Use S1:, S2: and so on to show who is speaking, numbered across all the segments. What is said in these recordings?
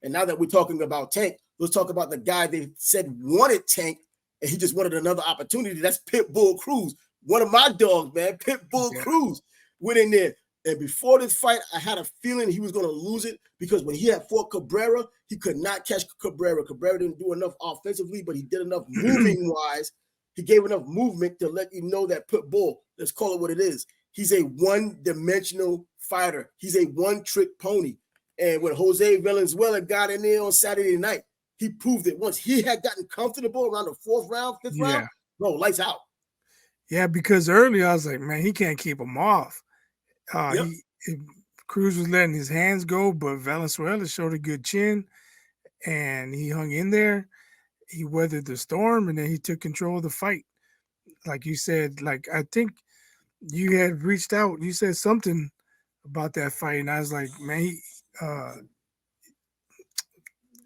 S1: And now that we're talking about Tank, let's talk about the guy they said wanted Tank, and he just wanted another opportunity. That's Pitbull Cruz, one of my dogs, man. Pitbull Cruz went in there. And before this fight, I had a feeling he was going to lose it because when he had fought Cabrera, he could not catch Cabrera. Cabrera didn't do enough offensively, but he did enough moving-wise. He gave enough movement to let you know that Pitbull, let's call it what it is, he's a one-dimensional fighter. He's a one-trick pony. And when Jose Valenzuela got in there on Saturday night, he proved it. Once he had gotten comfortable around the fourth round, fifth round, bro, lights out.
S2: Yeah, because earlier I was like, man, he can't keep him off. Cruz was letting his hands go, but Valenzuela showed a good chin, and he hung in there. He weathered the storm, and then he took control of the fight. Like you said, like I think you had reached out. You said something about that fight, and I was like, man,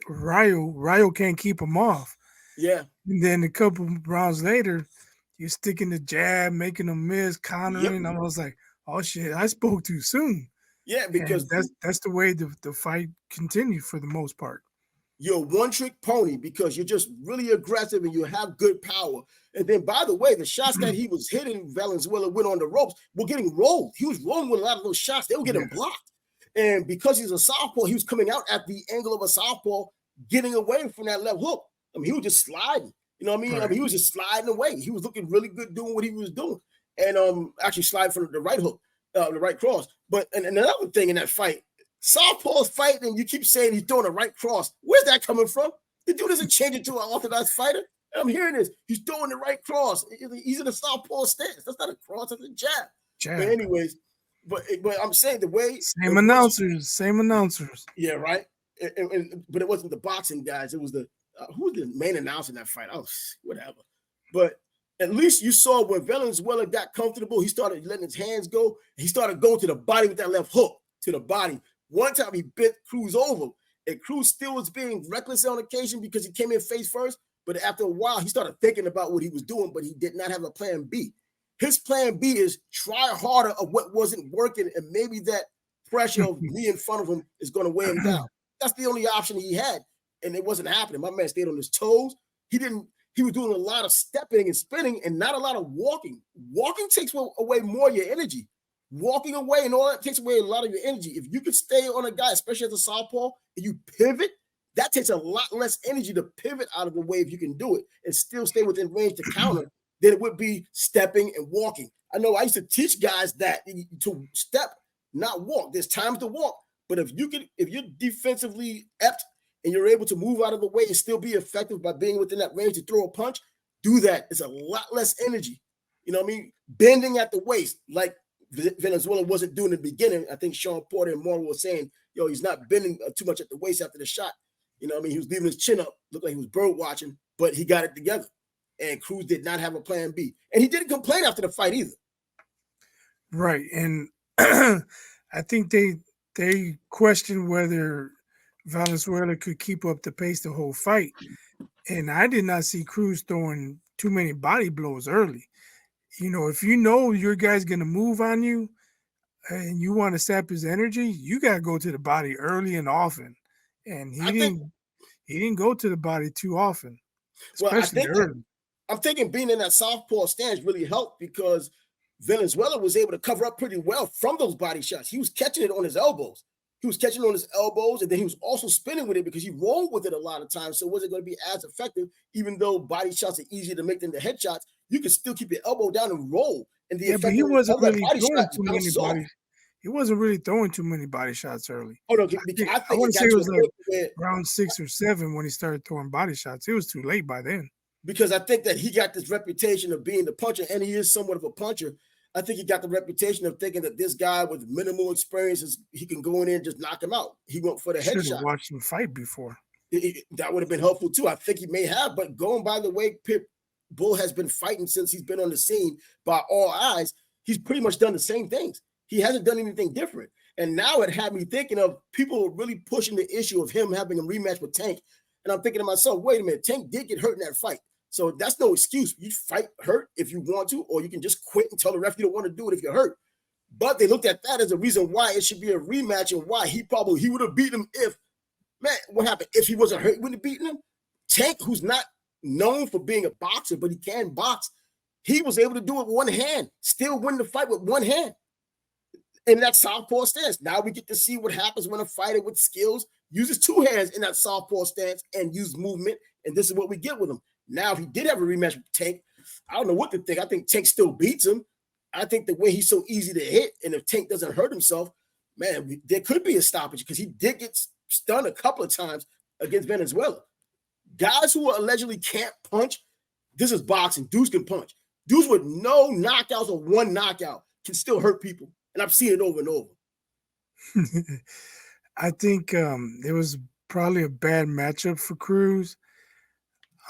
S2: Rayo can't keep him off.
S1: Yeah.
S2: And then a couple rounds later, you're sticking the jab, making him miss, countering. I was like, oh shit, I spoke too soon.
S1: Yeah, because
S2: that's the way the fight continued for the most part.
S1: You're a one-trick pony because you're just really aggressive and you have good power. And then, by the way, the shots that he was hitting, Valenzuela went on the ropes, were getting rolled. He was rolling with a lot of those shots. They were getting blocked. And because he's a southpaw, he was coming out at the angle of a southpaw, getting away from that left hook. I mean, he was just sliding. You know what I mean? Right. I mean, he was just sliding away. He was looking really good doing what he was doing. And actually slide from the right hook, the right cross. But and another thing in that fight, southpaw's fighting, and you keep saying he's throwing a right cross. Where's that coming from? The dude doesn't change it to an orthodox fighter. And I'm hearing this. He's throwing the right cross. He's in a southpaw stance. That's not a cross. That's a jab. But anyways, but I'm saying the way
S2: same announcers.
S1: Yeah, right. But it wasn't the boxing guys. It was who was the main announcer in that fight? Oh, whatever. But at least you saw when Valenzuela got comfortable, he started letting his hands go. He started going to the body with that left hook to the body. One time he bent Cruz over, and Cruz still was being reckless on occasion because he came in face first. But after a while, he started thinking about what he was doing, but he did not have a plan B. His plan B is try harder of what wasn't working, and maybe that pressure of me in front of him is going to weigh him down. That's the only option he had, and it wasn't happening. My man stayed on his toes. He was doing a lot of stepping and spinning and not a lot of walking. Walking takes away more of your energy. Walking away and all that takes away a lot of your energy. If you could stay on a guy, especially as a southpaw, and you pivot, that takes a lot less energy to pivot out of the way if you can do it and still stay within range to counter than it would be stepping and walking. I know I used to teach guys that to step, not walk. There's times to walk, but if you're defensively apt and you're able to move out of the way and still be effective by being within that range to throw a punch, do that. It's a lot less energy. You know what I mean? Bending at the waist, like Venezuela wasn't doing in the beginning. I think Sean Porter and Morrow were saying, he's not bending too much at the waist after the shot. You know what I mean? He was leaving his chin up, looked like he was bird watching, but he got it together. And Cruz did not have a plan B. And he didn't complain after the fight either.
S2: Right. And I think they questioned whether Valenzuela could keep up the pace the whole fight. And I did not see Cruz throwing too many body blows early. If you know your guy's going to move on you and you want to sap his energy, you got to go to the body early and often. And he didn't go to the body too often, especially early.
S1: I'm thinking being in that southpaw stance really helped because Venezuela was able to cover up pretty well from those body shots. He was catching it on his elbows. And then he was also spinning with it because he rolled with it a lot of times. So it wasn't going to be as effective, even though body shots are easier to make than the headshots. You can still keep your elbow down and roll. And
S2: but he wasn't really throwing too many body. He wasn't really throwing too many body shots early.
S1: Oh no, I
S2: want to say it was like round 6 or 7 when he started throwing body shots. It was too late by then.
S1: Because I think that he got this reputation of being the puncher, and he is somewhat of a puncher. I think he got the reputation of thinking that this guy with minimal experience, he can go in there and just knock him out. He went for the headshot.
S2: Should have watched him fight before.
S1: That would have been helpful too. I think he may have, but going by the way Pitbull has been fighting since he's been on the scene by all eyes, he's pretty much done the same things. He hasn't done anything different. And now it had me thinking of people really pushing the issue of him having a rematch with Tank. And I'm thinking to myself, wait a minute, Tank did get hurt in that fight. So that's no excuse. You fight hurt if you want to, or you can just quit and tell the ref you don't want to do it if you're hurt. But they looked at that as a reason why it should be a rematch and why he would have beat him if Man, what happened? If he wasn't hurt, wouldn't have beaten him. Tank, who's not known for being a boxer, but he can box, he was able to do it with one hand, still win the fight with one hand in that southpaw stance. Now we get to see what happens when a fighter with skills uses two hands in that southpaw stance and use movement, and this is what we get with him. Now, if he did have a rematch with Tank, I don't know what to think. I think Tank still beats him. I think the way he's so easy to hit, and if Tank doesn't hurt himself, man, there could be a stoppage because he did get stunned a couple of times against Venezuela. Guys who allegedly can't punch, this is boxing. Dudes can punch. Dudes with no knockouts or one knockout can still hurt people. And I've seen it over and over.
S2: I think it was probably a bad matchup for Cruz.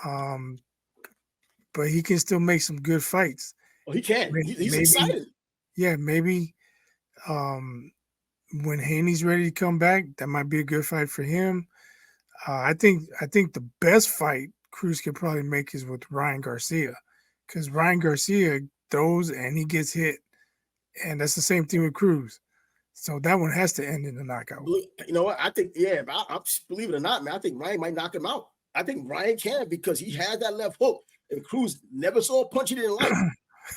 S2: But he can still make some good fights.
S1: Oh, he can. He's excited.
S2: Yeah, maybe when Haney's ready to come back, that might be a good fight for him. I think the best fight Cruz could probably make is with Ryan Garcia, because Ryan Garcia throws and he gets hit, and that's the same thing with Cruz. So that one has to end in a knockout.
S1: You know what? I think, yeah, I believe it or not, man, I think Ryan might knock him out. I think Ryan can, because he had that left hook, and Cruz never saw a punch he didn't like.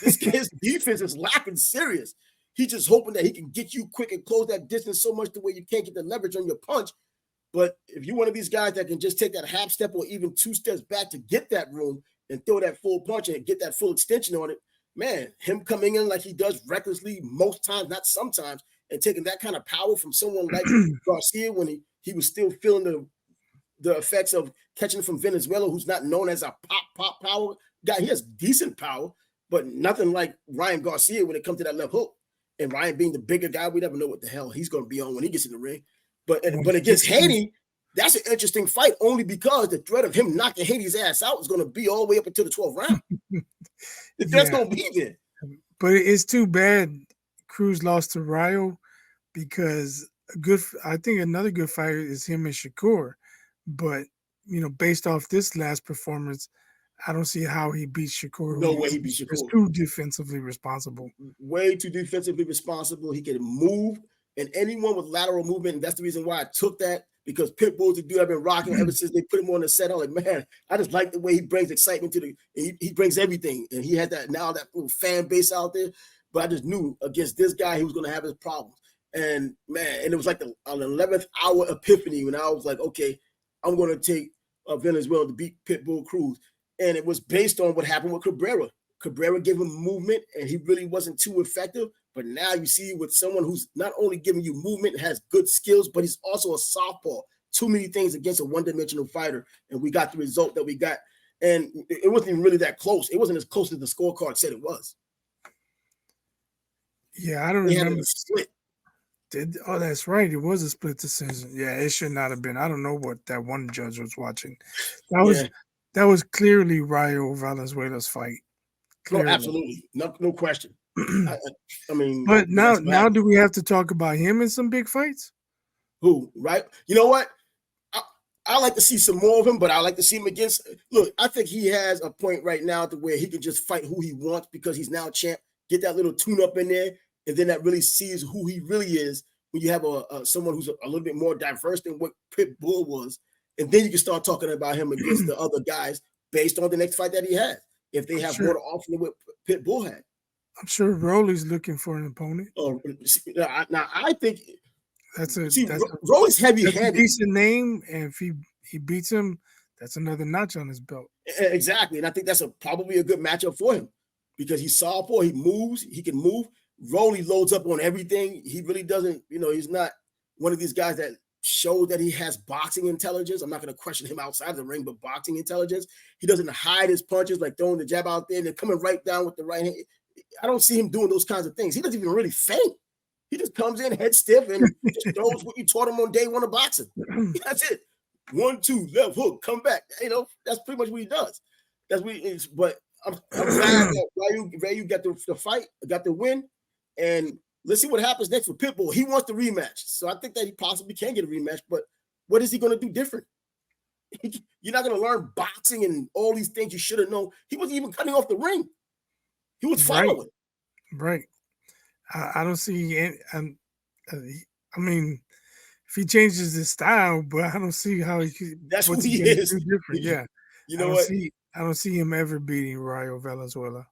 S1: This kid's defense is lacking serious. He's just hoping that he can get you quick and close that distance so much the way you can't get the leverage on your punch. But if you're one of these guys that can just take that half step or even 2 steps back to get that room and throw that full punch and get that full extension on it, man, him coming in like he does recklessly most times, not sometimes, and taking that kind of power from someone like Garcia when he was still feeling the effects of catching from Venezuela, who's not known as a pop power guy. He has decent power, but nothing like Ryan Garcia when it comes to that left hook. And Ryan being the bigger guy, we never know what the hell he's going to be on when he gets in the ring. But against Haney, that's an interesting fight only because the threat of him knocking Haney's ass out is going to be all the way up until the 12th round. The threat's going to be there.
S2: But it's too bad Cruz lost to Rayo, because I think another good fight is him and Shakur. But, based off this last performance, I don't see how he beats Shakur.
S1: No way he beats Shakur.
S2: He's too defensively responsible.
S1: Way too defensively responsible. He can move, and anyone with lateral movement, and that's the reason why I took that, because Pitbull's a dude I've been rocking ever since they put him on the set. I'm like, man, I just like the way he brings excitement to he brings everything. And he had that little fan base out there. But I just knew against this guy, he was going to have his problems. And man, and it was like an 11th hour epiphany when I was like, okay, I'm going to take Venezuela to beat Pitbull Cruz. And it was based on what happened with Cabrera. Cabrera gave him movement, and he really wasn't too effective. But now you see with someone who's not only giving you movement, has good skills, but he's also a southpaw. Too many things against a one-dimensional fighter, and we got the result that we got. And it wasn't even really that close. It wasn't as close as the scorecard said it was.
S2: Yeah, I don't remember.
S1: A split.
S2: Oh, that's right. It was a split decision. Yeah, it should not have been. I don't know what that one judge was watching. That was clearly Rayo Valenzuela's fight.
S1: Clearly. No, absolutely. No question. I mean,
S2: but now do we have to talk about him in some big fights?
S1: Who, right? You know what? I like to see some more of him, but I like to see him against. Look, I think he has a point right now to where he can just fight who he wants because he's now champ. Get that little tune-up in there, and then that really sees who he really is when you have someone who's a little bit more diverse than what Pitbull was. And then you can start talking about him against the other guys based on the next fight that he has. If they have more to offer than what Pitbull had. I'm
S2: sure Rolly's looking for an opponent.
S1: Now I think Rolly's heavy-handed.
S2: A decent name, and if he beats him, that's another notch on his belt.
S1: Exactly, and I think that's probably a good matchup for him because he's southpaw, he moves, he can move. Rolly loads up on everything. He really doesn't, he's not one of these guys that show that he has boxing intelligence. I'm not going to question him outside of the ring, but boxing intelligence. He doesn't hide his punches, like throwing the jab out there and then coming right down with the right hand. I don't see him doing those kinds of things. He doesn't even really feint. He just comes in head stiff and just throws what you taught him on day one of boxing. That's it. 1, 2, left hook, come back. That's pretty much what he does. That's what he is. But I'm glad that Rayu got the fight, got the win, and let's see what happens next for Pitbull. He wants the rematch, so I think that he possibly can get a rematch. But what is he going to do different? You're not going to learn boxing and all these things you should have known. He wasn't even cutting off the ring. He was following.
S2: Right. I don't see any. I mean, if he changes his style, but I don't see how he could,
S1: That's who
S2: what's he
S1: he
S2: gonna
S1: is.
S2: do different. Yeah.
S1: You know what?
S2: I don't see him ever beating Rayo Valenzuela.